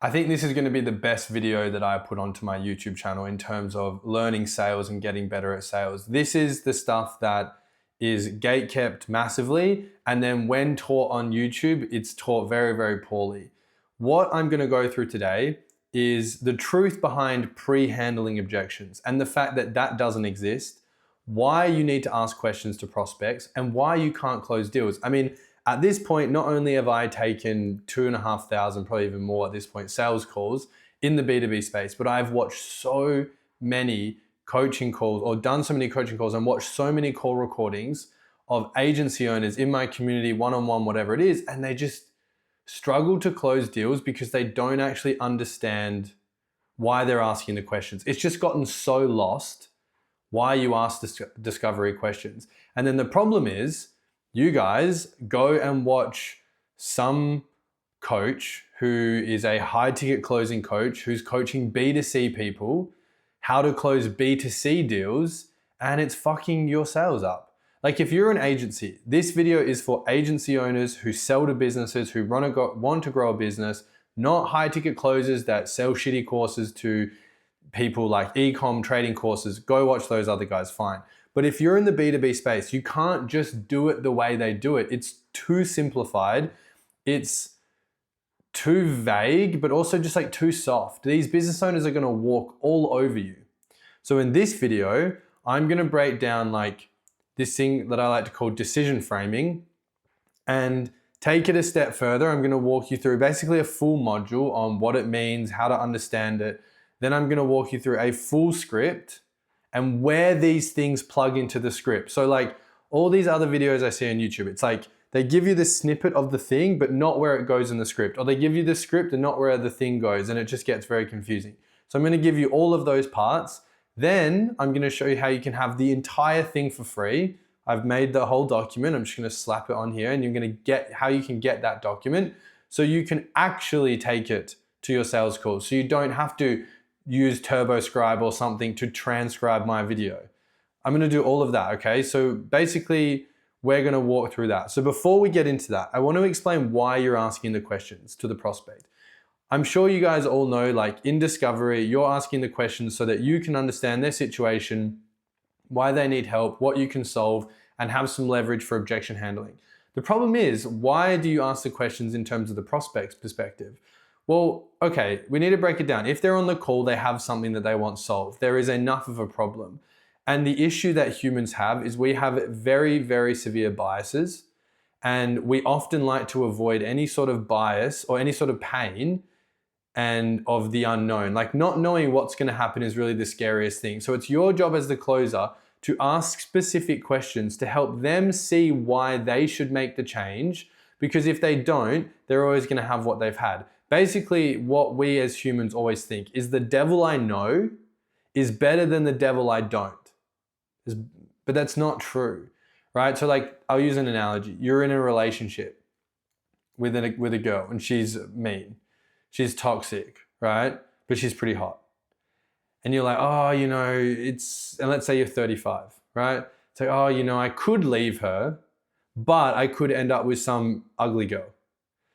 I think this is going to be the best video that I put onto my YouTube channel in terms of learning sales and getting better at sales. This is the stuff that is gatekept massively, and then when taught on YouTube, it's taught very, very poorly. What I'm going to go through today is the truth behind pre-handling objections and the fact that that doesn't exist, why you need to ask questions to prospects, and why you can't close deals. I mean, at this point, not only have I taken 2,500, probably even more at this point, sales calls in the B2B space, but I've watched so many coaching calls or done so many coaching calls and watched so many call recordings of agency owners in my community, one-on-one, whatever it is, and they just struggle to close deals because they don't actually understand why they're asking the questions. It's just gotten so lost why you ask discovery questions. And then the problem is, you guys go and watch some coach who is a high ticket closing coach who's coaching B2C people how to close B2C deals, and it's fucking your sales up. Like, if you're an agency, this video is for agency owners who sell to businesses, who want to grow a business, not high ticket closers that sell shitty courses to people like e-com trading courses. Go watch those other guys, fine. But if you're in the B2B space, you can't just do it the way they do it. It's too simplified. It's too vague, but also just like too soft. These business owners are gonna walk all over you. So in this video, I'm gonna break down like this thing that I like to call decision framing and take it a step further. I'm gonna walk you through basically a full module on what it means, how to understand it. Then I'm gonna walk you through a full script and where these things plug into the script. So like all these other videos I see on YouTube, it's like they give you the snippet of the thing, but not where it goes in the script. Or they give you the script and not where the thing goes, and it just gets very confusing. So I'm gonna give you all of those parts. Then I'm gonna show you how you can have the entire thing for free. I've made the whole document. I'm just gonna slap it on here, and you're gonna get how you can get that document so you can actually take it to your sales calls. So you don't have to use TurboScribe or something to transcribe my video. I'm gonna do all of that, okay? So basically, we're gonna walk through that. So before we get into that, I wanna explain why you're asking the questions to the prospect. I'm sure you guys all know, like in discovery, you're asking the questions so that you can understand their situation, why they need help, what you can solve, and have some leverage for objection handling. The problem is, why do you ask the questions in terms of the prospect's perspective? Well, okay, we need to break it down. If they're on the call, they have something that they want solved. There is enough of a problem. And the issue that humans have is we have very, very severe biases. And we often like to avoid any sort of bias or any sort of pain and of the unknown. Like, not knowing what's going to happen is really the scariest thing. So it's your job as the closer to ask specific questions to help them see why they should make the change. Because if they don't, they're always going to have what they've had. Basically, what we as humans always think is the devil I know is better than the devil I don't. But that's not true, right? So like, I'll use an analogy. You're in a relationship with a girl and she's mean. She's toxic, right? But she's pretty hot. And you're like, oh, you know, and let's say you're 35, right? It's like, oh, you know, I could leave her, but I could end up with some ugly girl.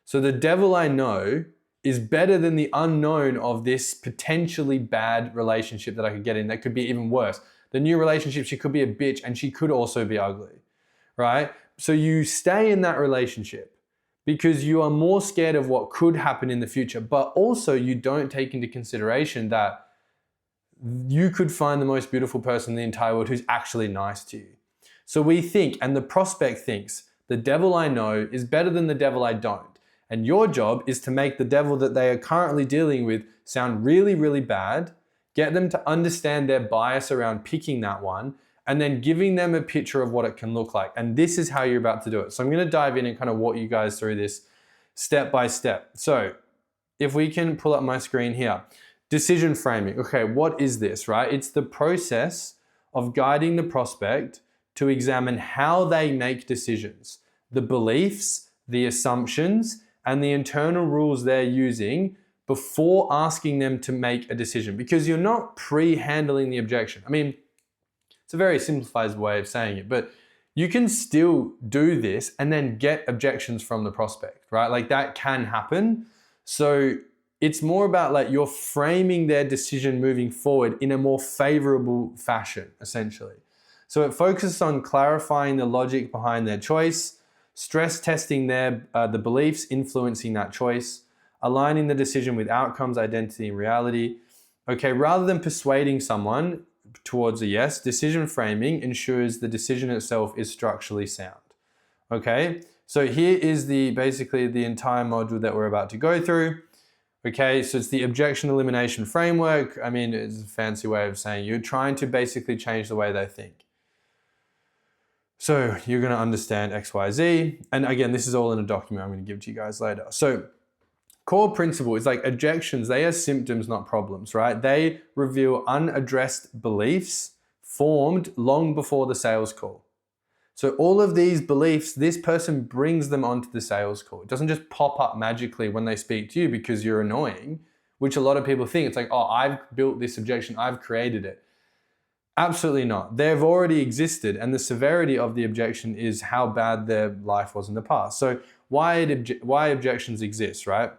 So the devil I know is better than the unknown of this potentially bad relationship that I could get in that could be even worse. The new relationship, she could be a bitch and she could also be ugly, right? So you stay in that relationship because you are more scared of what could happen in the future, but also you don't take into consideration that you could find the most beautiful person in the entire world who's actually nice to you. So we think, and the prospect thinks, the devil I know is better than the devil I don't. And your job is to make the devil that they are currently dealing with sound really, really bad, get them to understand their bias around picking that one, and then giving them a picture of what it can look like. And this is how you're about to do it. So I'm gonna dive in and kind of walk you guys through this step by step. So if we can pull up my screen here, decision framing. Okay, what is this, right? It's the process of guiding the prospect to examine how they make decisions, the beliefs, the assumptions, and the internal rules they're using before asking them to make a decision, because you're not pre-handling the objection. I mean, it's a very simplified way of saying it, but you can still do this and then get objections from the prospect, right? Like that can happen. So It's more about like you're framing their decision moving forward in a more favorable fashion, essentially. So it focuses on clarifying the logic behind their choice, stress testing the beliefs influencing that choice, aligning the decision with outcomes, identity, and reality. Okay, rather than persuading someone towards a yes, decision framing ensures the decision itself is structurally sound. Okay, so here is basically the entire module that we're about to go through. Okay, so it's the objection elimination framework. I mean, it's a fancy way of saying you're trying to basically change the way they think. So you're going to understand X, Y, Z. And again, this is all in a document I'm going to give to you guys later. So core principle is like objections. They are symptoms, not problems, right? They reveal unaddressed beliefs formed long before the sales call. So all of these beliefs, this person brings them onto the sales call. It doesn't just pop up magically when they speak to you because you're annoying, which a lot of people think. It's like, oh, I've built this objection, I've created it. Absolutely not. They've already existed, and the severity of the objection is how bad their life was in the past. So why objections exist, right?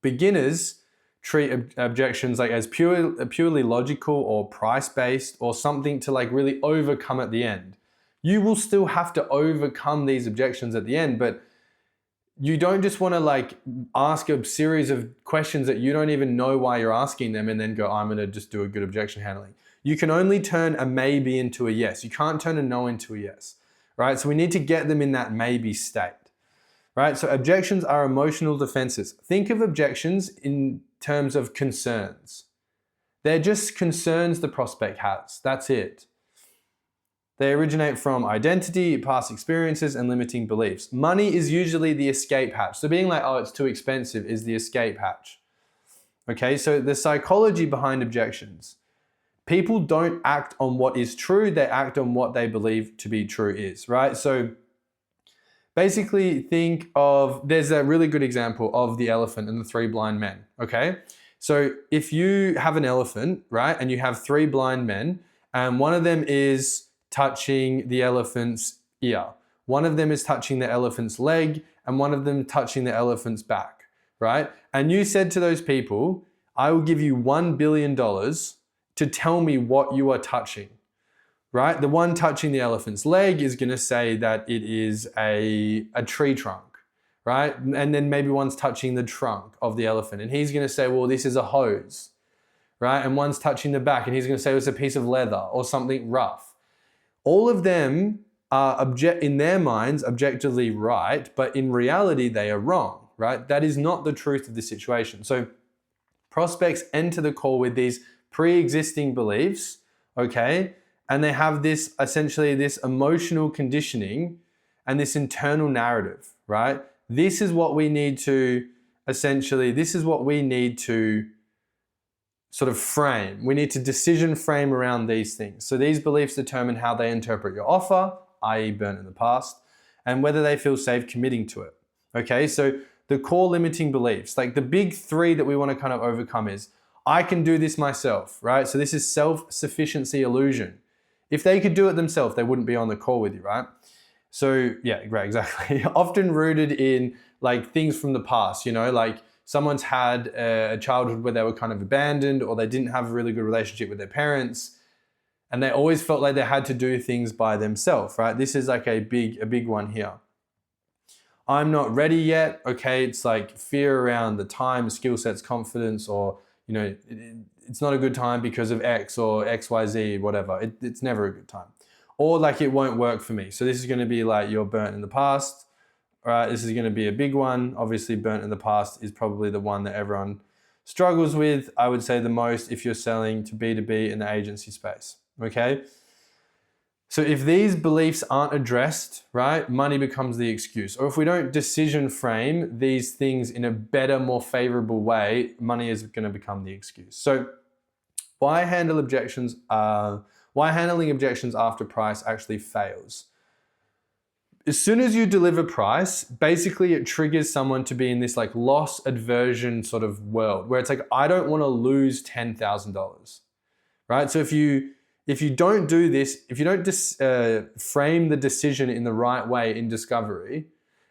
Beginners treat objections like as purely logical or price-based or something to like really overcome at the end. You will still have to overcome these objections at the end, but you don't just want to like ask a series of questions that you don't even know why you're asking them and then go, I'm going to just do a good objection handling. You can only turn a maybe into a yes. You can't turn a no into a yes, right? So we need to get them in that maybe state, right? So objections are emotional defenses. Think of objections in terms of concerns. They're just concerns the prospect has. That's it. They originate from identity, past experiences, and limiting beliefs. Money is usually the escape hatch. So being like, oh, it's too expensive is the escape hatch. Okay, so the psychology behind objections. People don't act on what is true, they act on what they believe to be true is, right? So basically think of, there's a really good example of the elephant and the three blind men, okay? So if you have an elephant, right, and you have three blind men, and one of them is touching the elephant's ear. One of them is touching the elephant's leg, and one of them touching the elephant's back, right? And you said to those people, I will give you $1 billion to tell me what you are touching, right? The one touching the elephant's leg is gonna say that it is a tree trunk, right? And then maybe one's touching the trunk of the elephant, and he's gonna say, well, this is a hose, right? And one's touching the back, and he's gonna say it's a piece of leather or something rough. All of them are in their minds objectively right, but in reality they are wrong, right? That is not the truth of the situation. So prospects enter the call with these pre-existing beliefs, okay? And they have this, essentially this emotional conditioning and this internal narrative, right? This is what we need to sort of frame. We need to decision frame around these things. So these beliefs determine how they interpret your offer, i.e. burnt in the past, and whether they feel safe committing to it. Okay, so the core limiting beliefs, like the big three that we want to kind of overcome is, I can do this myself, right? So this is self-sufficiency illusion. If they could do it themselves, they wouldn't be on the call with you, right? So yeah, right, exactly. Often rooted in like things from the past, you know, like someone's had a childhood where they were kind of abandoned, or they didn't have a really good relationship with their parents, and they always felt like they had to do things by themselves, right? This is like a big one here. I'm not ready yet. Okay, it's like fear around the time, skill sets, confidence, or you know, it's not a good time because of X or XYZ, whatever. It's never a good time. Or like it won't work for me. So this is going to be like you're burnt in the past. All right, this is going to be a big one. Obviously, burnt in the past is probably the one that everyone struggles with. I would say the most if you're selling to B2B in the agency space, okay? So if these beliefs aren't addressed, right, money becomes the excuse. Or if we don't decision frame these things in a better, more favorable way, money is going to become the excuse. So why handling objections after price actually fails? As soon as you deliver price, basically it triggers someone to be in this like loss aversion sort of world where it's like, I don't want to lose $10,000, right? So if you don't do this, if you don't frame the decision in the right way in discovery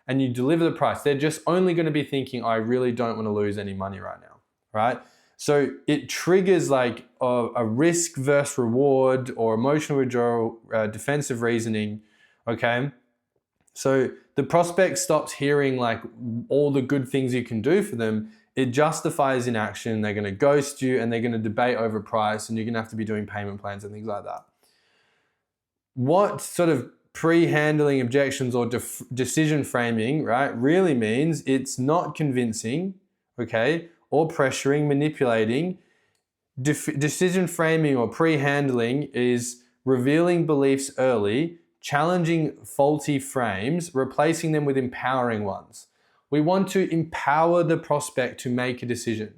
and you deliver the price, they're just only going to be thinking, I really don't want to lose any money right now, right? So it triggers like a risk versus reward or emotional withdrawal, defensive reasoning, okay? So the prospect stops hearing like all the good things you can do for them. It justifies inaction. They're going to ghost you and they're going to debate over price, and you're going to have to be doing payment plans and things like that. What sort of pre-handling objections or decision framing, right, really means it's not convincing, okay, or pressuring, manipulating. Decision framing or pre-handling is revealing beliefs early, challenging faulty frames, replacing them with empowering ones. We want to empower the prospect to make a decision.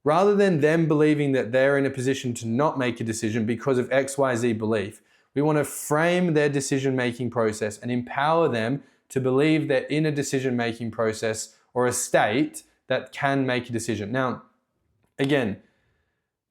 Rather than them believing that they're in a position to not make a decision because of XYZ belief, we want to frame their decision-making process and empower them to believe they're in a decision-making process or a state that can make a decision. Now, again,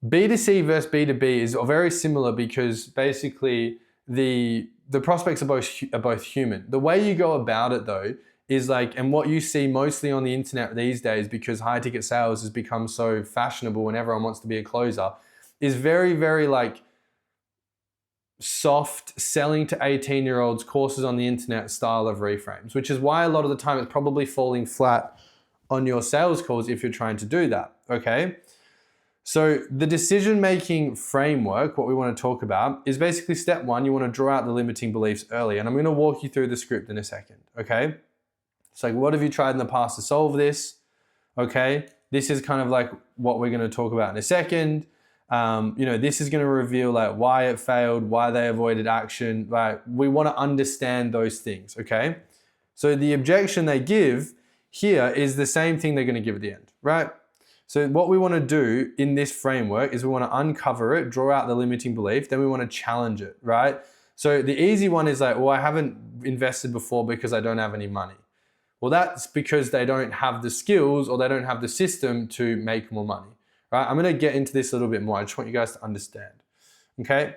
B2C versus B2B is very similar because basically the prospects are both human. The way you go about it though is like, and what you see mostly on the internet these days, because high ticket sales has become so fashionable and everyone wants to be a closer, is very, very like soft selling to 18-year-olds courses on the internet style of reframes, which is why a lot of the time it's probably falling flat on your sales calls if you're trying to do that, okay? So the decision-making framework, what we want to talk about, is basically step one, you want to draw out the limiting beliefs early. And I'm going to walk you through the script in a second, okay? It's like, what have you tried in the past to solve this? Okay, this is kind of like what we're going to talk about in a second. This is going to reveal like why it failed, why they avoided action. Like, we want to understand those things, okay? So the objection they give here is the same thing they're going to give at the end, right? So what we want to do in this framework is we want to uncover it, draw out the limiting belief, then we want to challenge it, right? So the easy one is like, well, I haven't invested before because I don't have any money. Well, that's because they don't have the skills or they don't have the system to make more money, right? I'm going to get into this a little bit more. I just want you guys to understand, okay?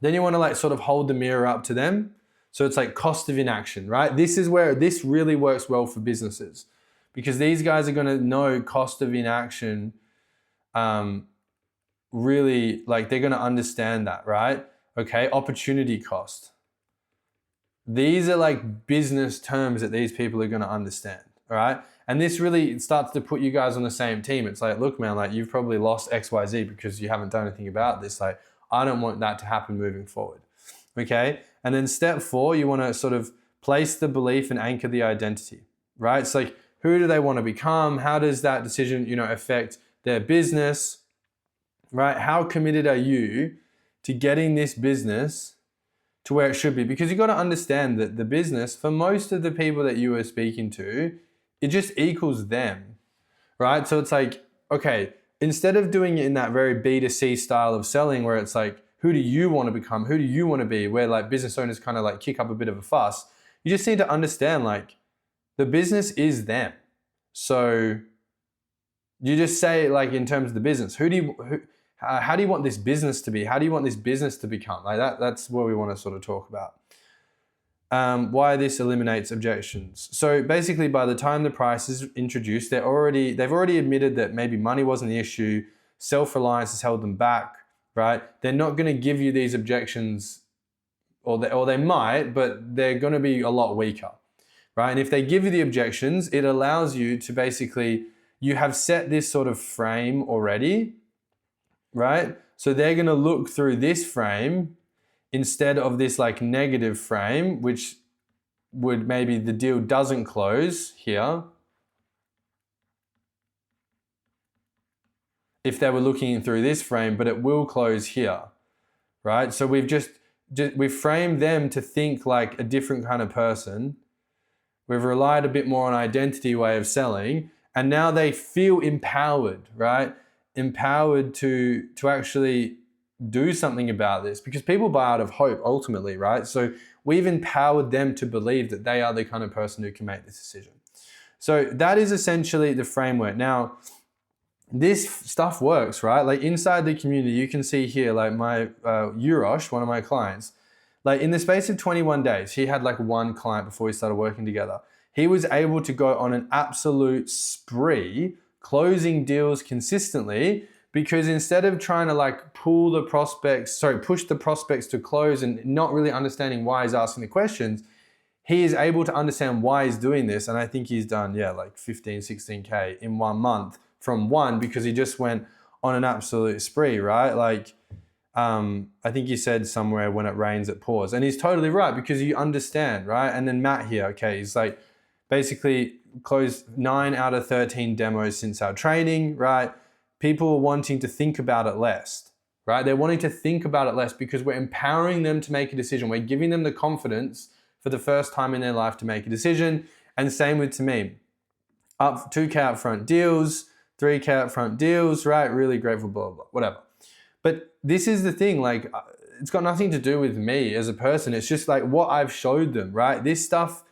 Then you want to like sort of hold the mirror up to them. So it's like cost of inaction, right? This is where this really works well for businesses, because these guys are going to know cost of inaction, really, like they're going to understand that, right? Okay, opportunity cost. These are like business terms that these people are going to understand, all right? And this really starts to put you guys on the same team. It's like, look, man, like you've probably lost XYZ because you haven't done anything about this. Like, I don't want that to happen moving forward, okay? And then step 4, you want to sort of place the belief and anchor the identity, right? It's like, who do they want to become? How does that decision, affect their business, right? How committed are you to getting this business to where it should be? Because you've got to understand that the business, for most of the people that you are speaking to, it just equals them, right? So it's like, okay, instead of doing it in that very B2C style of selling where it's like, who do you want to become? Who do you want to be? Where like business owners kind of like kick up a bit of a fuss. You just need to understand like the business is them. So you just say like in terms of the business, how do you want this business to be? How do you want this business to become? Like that's what we want to sort of talk about. Why this eliminates objections. So basically by the time the price is introduced, they've already admitted that maybe money wasn't the issue, self-reliance has held them back, right? They're not going to give you these objections, or they might, but they're going to be a lot weaker, right? And if they give you the objections, it allows you to basically, you have set this sort of frame already, right? So they're going to look through this frame instead of this like negative frame, which would maybe the deal doesn't close here. If they were looking through this frame, but it will close here, right? So we've framed them to think like a different kind of person. We've relied a bit more on identity way of selling, and now they feel empowered, right? Empowered to actually do something about this, because people buy out of hope ultimately, right? So we've empowered them to believe that they are the kind of person who can make this decision. So that is essentially the framework. Now, this stuff works, right? Like inside the community, you can see here, like my Urosh, one of my clients, like in the space of 21 days, he had like one client before we started working together. He was able to go on an absolute spree closing deals consistently, because instead of trying to like push the prospects to close and not really understanding why he's asking the questions, he is able to understand why he's doing this. And I think he's done, like 15, 16K in 1 month from one, because he just went on an absolute spree, right? Like, I think he said somewhere, when it rains, it pours. And he's totally right, because you understand, right? And then Matt here, okay, he's like basically closed 9 out of 13 demos since our training, right? People are wanting to think about it less, right? They're wanting to think about it less because we're empowering them to make a decision. We're giving them the confidence for the first time in their life to make a decision. And same with Tamim. Up 2K upfront deals, 3K upfront deals, right? Really grateful, blah, blah, blah, whatever. But this is the thing, like, it's got nothing to do with me as a person. It's just like what I've showed them, right? This stuff,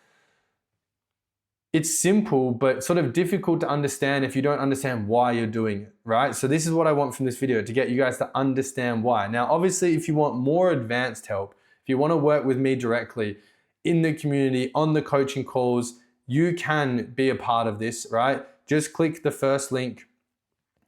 it's simple, but sort of difficult to understand if you don't understand why you're doing it, right? So this is what I want from this video, to get you guys to understand why. Now, obviously, if you want more advanced help, if you want to work with me directly in the community, on the coaching calls, you can be a part of this, right? Just click the first link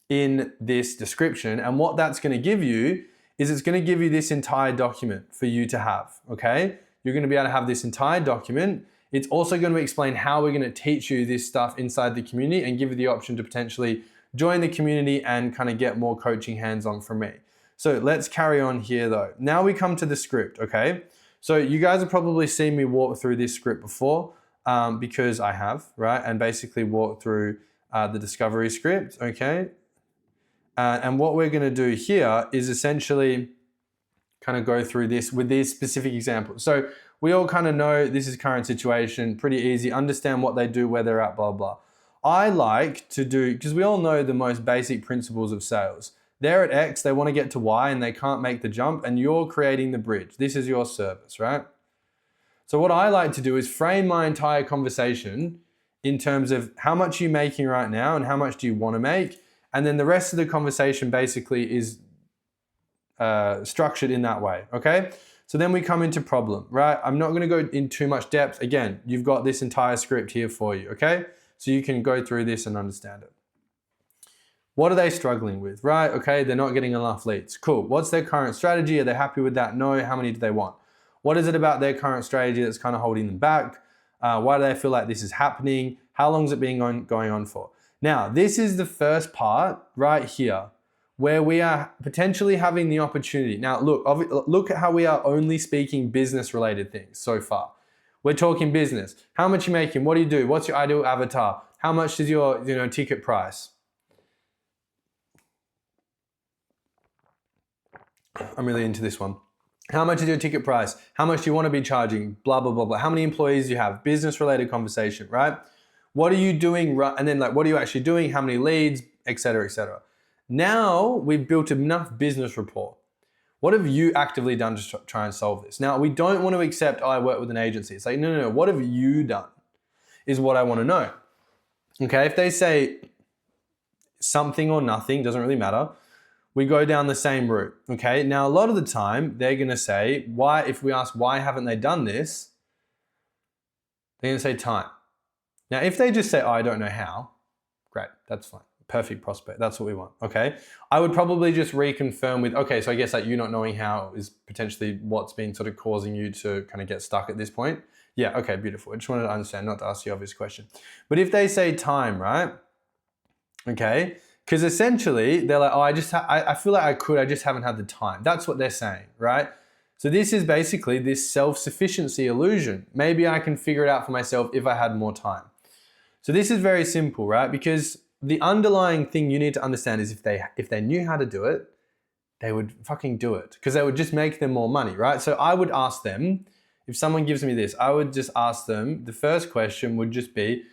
in this description. And what that's going to give you is it's going to give you this entire document for you to have, okay? You're going to be able to have this entire document. It's also going to explain how we're going to teach you this stuff inside the community and give you the option to potentially join the community and kind of get more coaching hands-on from me. So let's carry on here though. Now we come to the script, okay? So you guys have probably seen me walk through this script before, because I have, right? And basically walk through the discovery script, okay? And what we're going to do here is essentially kind of go through this with these specific examples. So we all kind of know this is current situation, pretty easy, understand what they do, where they're at, blah, blah. I like to do, because we all know the most basic principles of sales. They're at X, they want to get to Y and they can't make the jump, and you're creating the bridge. This is your service, right? So what I like to do is frame my entire conversation in terms of how much are you making right now and how much do you want to make? And then the rest of the conversation basically is structured in that way, okay? So then we come into problem, right? I'm not gonna go in too much depth. Again, you've got this entire script here for you, okay? So you can go through this and understand it. What are they struggling with, right? Okay, they're not getting enough leads. Cool, what's their current strategy? Are they happy with that? No, how many do they want? What is it about their current strategy that's kind of holding them back? Why do they feel like this is happening? How long has it been going on for? Now, this is the first part right here where we are potentially having the opportunity. Now, look at how we are only speaking business related things so far. We're talking business. How much are you making? What do you do? What's your ideal avatar? How much is your ticket price? I'm really into this one. How much is your ticket price? How much do you want to be charging? Blah, blah, blah, blah. How many employees do you have? Business related conversation, right? What are you doing? And then like, what are you actually doing? How many leads, et cetera, et cetera. Now we've built enough business rapport. What have you actively done to try and solve this? Now, we don't want to accept, I work with an agency. It's like, no. What have you done is what I want to know. Okay, if they say something or nothing, doesn't really matter. We go down the same route, okay? Now, a lot of the time, they're gonna say, why? If we ask, why haven't they done this? They're gonna say time. Now, if they just say, oh, I don't know how, great, that's fine. Perfect prospect, that's what we want, okay? I would probably just reconfirm with, okay, so I guess like you not knowing how is potentially what's been sort of causing you to kind of get stuck at this point. Yeah, okay, beautiful. I just wanted to understand, not to ask the obvious question. But if they say time, right? Okay, because essentially they're like, oh, I feel like I could, I just haven't had the time. That's what they're saying, right? So this is basically this self-sufficiency illusion. Maybe I can figure it out for myself if I had more time. So this is very simple, right? Because the underlying thing you need to understand is if they knew how to do it, they would fucking do it because they would just make them more money, right? So I would ask them, if someone gives me this, I would just ask them, the first question would just be,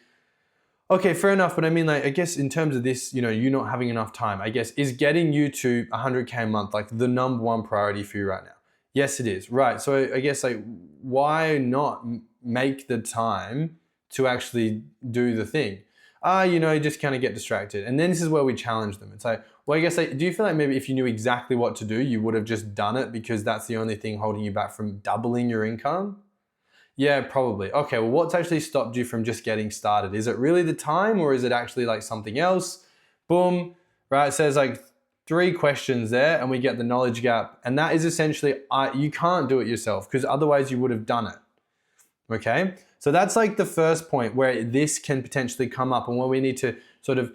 okay, fair enough, but I mean, like, I guess in terms of this, you not having enough time, I guess, is getting you to 100K a month like the number one priority for you right now? Yes, it is. Right, so I guess like, why not make the time to actually do the thing? Just kind of get distracted. And then this is where we challenge them. It's like, well, I guess, like, do you feel like maybe if you knew exactly what to do, you would have just done it because that's the only thing holding you back from doubling your income? Yeah, probably. Okay, well, what's actually stopped you from just getting started? Is it really the time or is it actually like something else? Boom, right? It says like 3 questions there and we get the knowledge gap. And that is essentially, you can't do it yourself because otherwise you would have done it. Okay, so that's like the first point where this can potentially come up and where we need to sort of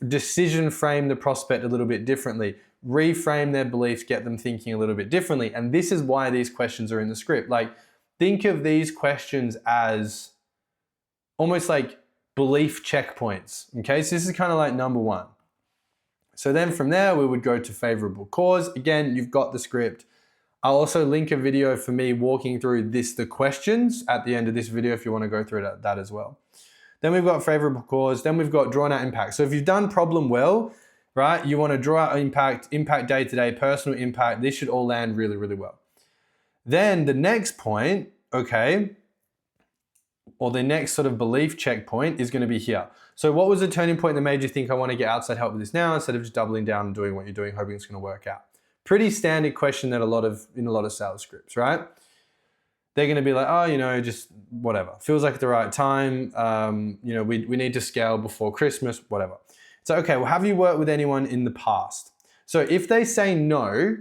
decision frame the prospect a little bit differently, reframe their beliefs, get them thinking a little bit differently. And this is why these questions are in the script. Like, think of these questions as almost like belief checkpoints. Okay, so this is kind of like number 1. So then from there, we would go to favorable cause. Again, you've got the script. I'll also link a video for me walking through the questions at the end of this video if you want to go through that as well. Then we've got favorable cause. Then we've got drawn out impact. So if you've done problem well, right, you want to draw out impact day to day, personal impact. This should all land really, really well. Then the next point, okay, or the next sort of belief checkpoint is going to be here. So what was the turning point that made you think I want to get outside help with this now instead of just doubling down and doing what you're doing, hoping it's going to work out? Pretty standard question that in a lot of sales scripts, right? They're going to be like, oh, just whatever. Feels like the right time. We need to scale before Christmas, whatever. So, okay, well, have you worked with anyone in the past? So if they say no,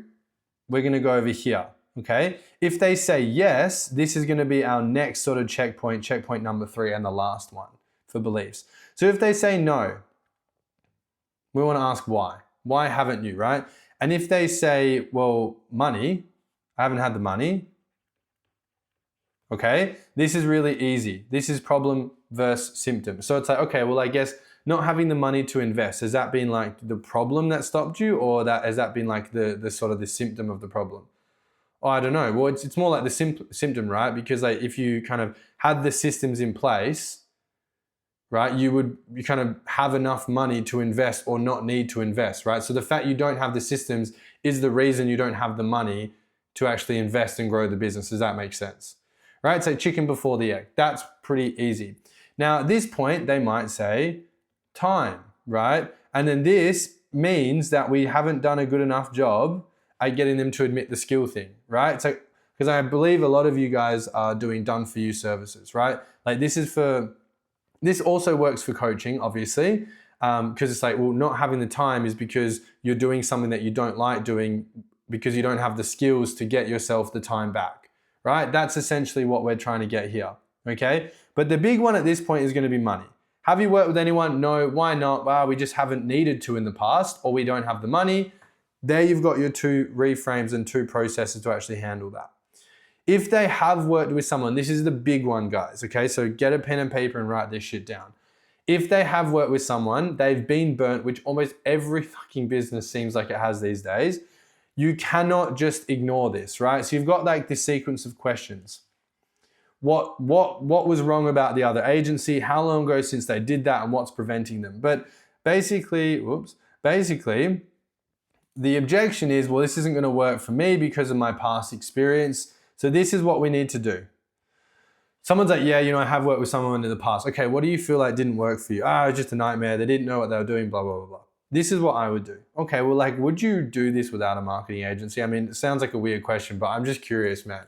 we're going to go over here, okay? If they say yes, this is going to be our next sort of checkpoint number 3 and the last one for beliefs. So if they say no, we want to ask why. Why haven't you, right? And if they say, well, money, I haven't had the money, okay, this is really easy. This is problem versus symptom. So it's like, okay, well, I guess not having the money to invest, has that been like the problem that stopped you, or has that been like the sort of the symptom of the problem? Oh, I don't know. Well, it's more like the symptom, right? Because like if you kind of had the systems in place, right, you kind of have enough money to invest or not need to invest, right? So the fact you don't have the systems is the reason you don't have the money to actually invest and grow the business. Does that make sense? Right? So chicken before the egg. That's pretty easy. Now at this point, they might say time, right? And then this means that we haven't done a good enough job at getting them to admit the skill thing, right? So, because I believe a lot of you guys are doing done for you services, right? Like this also works for coaching, obviously, because it's like, well, not having the time is because you're doing something that you don't like doing because you don't have the skills to get yourself the time back, right? That's essentially what we're trying to get here, okay? But the big one at this point is going to be money. Have you worked with anyone? No. Why not? Well, we just haven't needed to in the past, or we don't have the money. There you've got your 2 reframes and 2 processes to actually handle that. If they have worked with someone, this is the big one, guys, okay? So get a pen and paper and write this shit down. If they have worked with someone, they've been burnt, which almost every fucking business seems like it has these days, you cannot just ignore this, right? So you've got like this sequence of questions. What was wrong about the other agency? How long ago since they did that and what's preventing them? But basically, the objection is, well, this isn't going to work for me because of my past experience. So this is what we need to do. Someone's like, yeah, I have worked with someone in the past. Okay, what do you feel like didn't work for you? It was just a nightmare. They didn't know what they were doing, blah, blah, blah, blah. This is what I would do. Okay, well, like, would you do this without a marketing agency? I mean, it sounds like a weird question, but I'm just curious, man.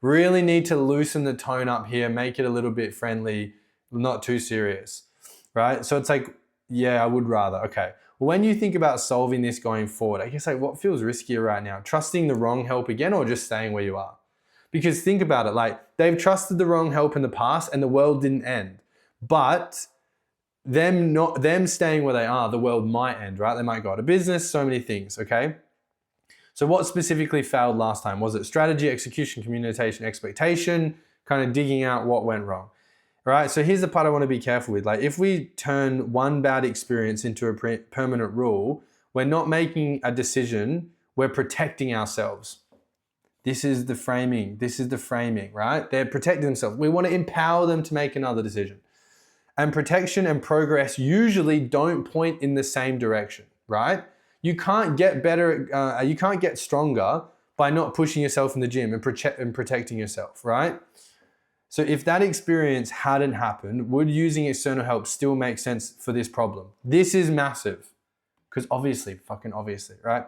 Really need to loosen the tone up here, make it a little bit friendly, not too serious, right? So it's like, yeah, I would rather. Okay. Well, when you think about solving this going forward, I guess like what feels riskier right now? Trusting the wrong help again or just staying where you are? Because think about it, like they've trusted the wrong help in the past and the world didn't end. But them staying where they are, the world might end, right? They might go out of business, so many things, okay? So what specifically failed last time? Was it strategy, execution, communication, expectation, kind of digging out what went wrong? Right? So here's the part I want to be careful with. Like if we turn one bad experience into a permanent rule, we're not making a decision, we're protecting ourselves. This is the framing, right? They're protecting themselves. We want to empower them to make another decision. And protection and progress usually don't point in the same direction, right? You can't get better, you can't get stronger by not pushing yourself in the gym and protecting yourself, right? So if that experience hadn't happened, would using external help still make sense for this problem? This is massive, because obviously, right?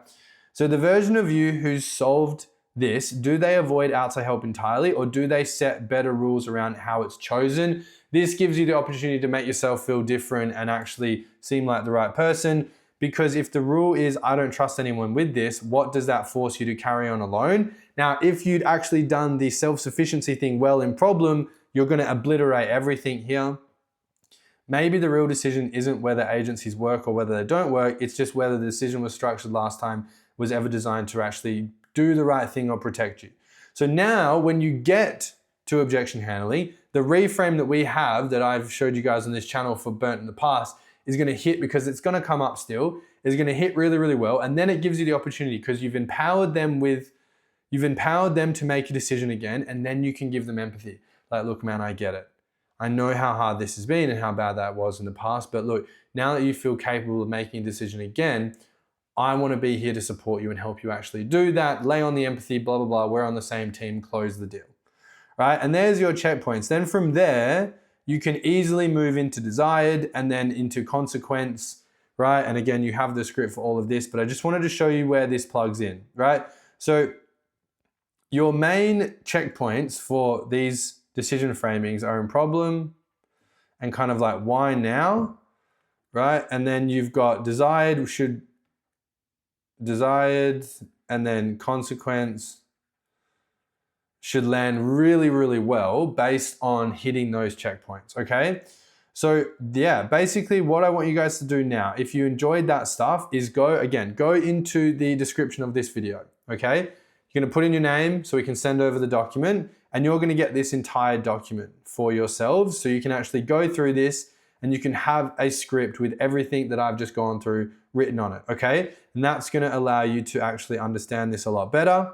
So the version of you who's solved this, do they avoid outside help entirely, or do they set better rules around how it's chosen? This gives you the opportunity to make yourself feel different and actually seem like the right person. because if the rule is I don't trust anyone with this, what does that force you to carry on alone? Now, if you'd actually done the self-sufficiency thing well in problem, you're going to obliterate everything here. Maybe the real decision isn't whether agencies work or whether they don't work. It's just whether the decision was structured last time was ever designed to actually do the right thing or protect you. So now when you get to objection handling, the reframe that we have that I've showed you guys on this channel for burnt in the past is going to hit, because it's going to come up still, is going to hit really, really well. And then it gives you the opportunity, because you've empowered them to make a decision again, and then you can give them empathy. Like, look, man, I get it. I know how hard this has been and how bad that was in the past, but look, now that you feel capable of making a decision again, I want to be here to support you and help you actually do that. Lay on the empathy, blah, blah, blah. We're on the same team, close the deal. Right? And there's your checkpoints. Then from there, you can easily move into desired and then into consequence, right? And again, you have the script for all of this, but I just wanted to show you where this plugs in, right? So your main checkpoints for these decision framings are in problem and kind of like why now, right? And then you've got desired, and then consequence should land really, really well based on hitting those checkpoints, okay? So yeah, basically what I want you guys to do now, if you enjoyed that stuff, is go into the description of this video, okay? You're gonna put in your name so we can send over the document, and you're gonna get this entire document for yourselves so you can actually go through this and you can have a script with everything that I've just gone through written on it, okay? And that's gonna allow you to actually understand this a lot better.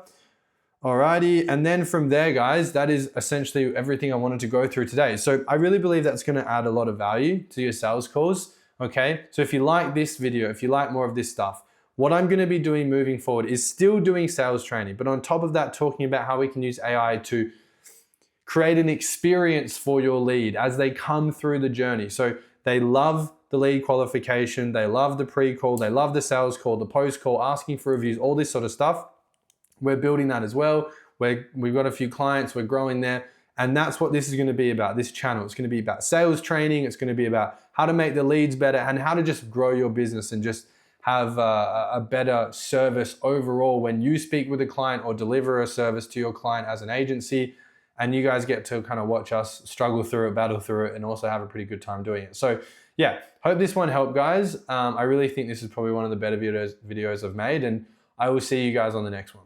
Alrighty, and then from there, guys, that is essentially everything I wanted to go through today. So I really believe that's gonna add a lot of value to your sales calls, okay? So if you like this video, if you like more of this stuff, what I'm gonna be doing moving forward is still doing sales training, but on top of that, talking about how we can use AI to create an experience for your lead as they come through the journey. So they love the lead qualification, they love the pre-call, they love the sales call, the post-call, asking for reviews, all this sort of stuff. We're building that as well. We've got a few clients, we're growing there. And that's what this is gonna be about, this channel. It's gonna be about sales training. It's gonna be about how to make the leads better and how to just grow your business and just have a better service overall when you speak with a client or deliver a service to your client as an agency. And you guys get to kind of watch us struggle through it, battle through it, and also have a pretty good time doing it. So yeah, hope this one helped, guys. I really think this is probably one of the better videos I've made, and I will see you guys on the next one.